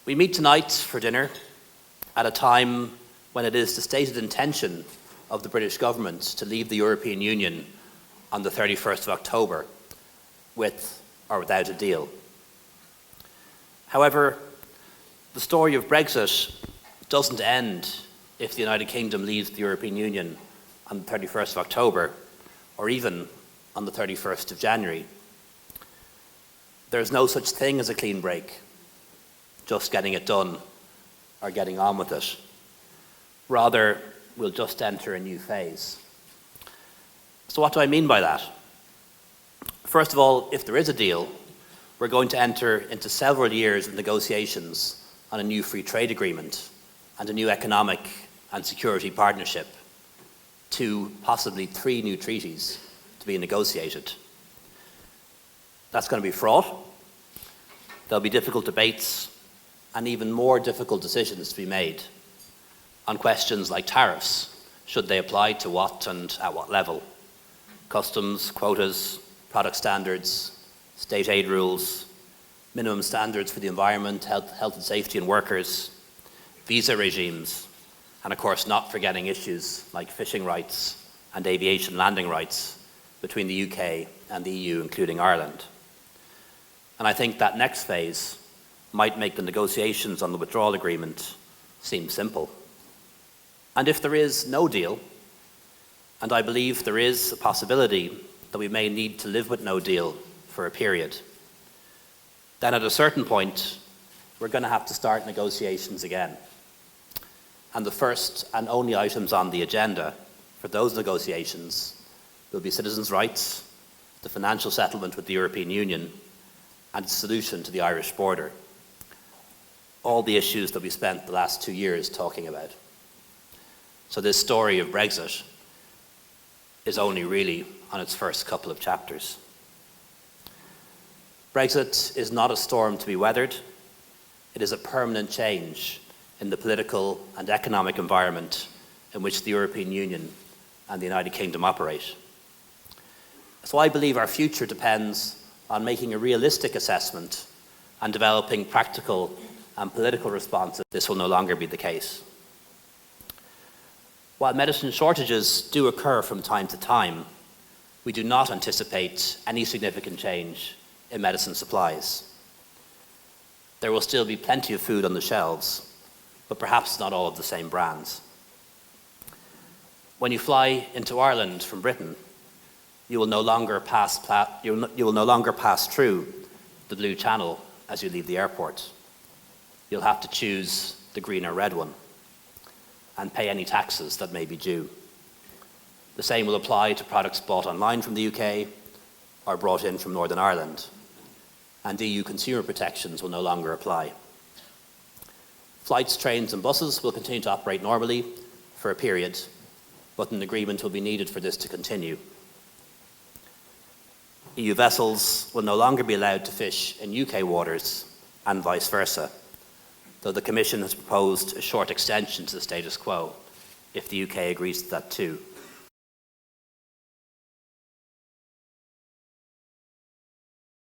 We meet tonight for dinner at a time when it is the stated intention of the British government to leave the European Union on the 31st of October, with or without a deal. However, the story of Brexit doesn't end if the United Kingdom leaves the European Union on the 31st of October, or even on the 31st of January. There's no such thing as a clean break, just getting it done or getting on with it. Rather, we'll just enter a new phase. So what do I mean by that? First of all, if there is a deal, we're going to enter into several years of negotiations on a new free trade agreement and a new economic and security partnership, 2, possibly 3 new treaties to be negotiated. That's going to be fraught. There'll be difficult debates and even more difficult decisions to be made on questions like tariffs. Should they apply to what and at what level? Customs, quotas, product standards, state aid rules, minimum standards for the environment, health and safety and workers, visa regimes, and of course not forgetting issues like fishing rights and aviation landing rights between the UK and the EU, including Ireland. And I think that next phase might make the negotiations on the withdrawal agreement seem simple. And if there is no deal, and I believe there is a possibility that we may need to live with no deal for a period, then at a certain point, we're going to have to start negotiations again. And the first and only items on the agenda for those negotiations will be citizens' rights, the financial settlement with the European Union, and a solution to the Irish border. All the issues that we spent the last 2 years talking about. So this story of Brexit is only really on its first couple of chapters. Brexit is not a storm to be weathered. It is a permanent change in the political and economic environment in which the European Union and the United Kingdom operate. So I believe our future depends on making a realistic assessment and developing practical and political responses. This will no longer be the case. While medicine shortages do occur from time to time, we do not anticipate any significant change in medicine supplies. There will still be plenty of food on the shelves, but perhaps not all of the same brands. When you fly into Ireland from Britain, you will no longer pass through the blue channel as you leave the airport. You'll have to choose the green or red one and pay any taxes that may be due. The same will apply to products bought online from the UK or brought in from Northern Ireland, and EU consumer protections will no longer apply. Flights, trains and buses will continue to operate normally for a period, but an agreement will be needed for this to continue. EU vessels will no longer be allowed to fish in UK waters and vice versa, though the Commission has proposed a short extension to the status quo if the UK agrees to that too.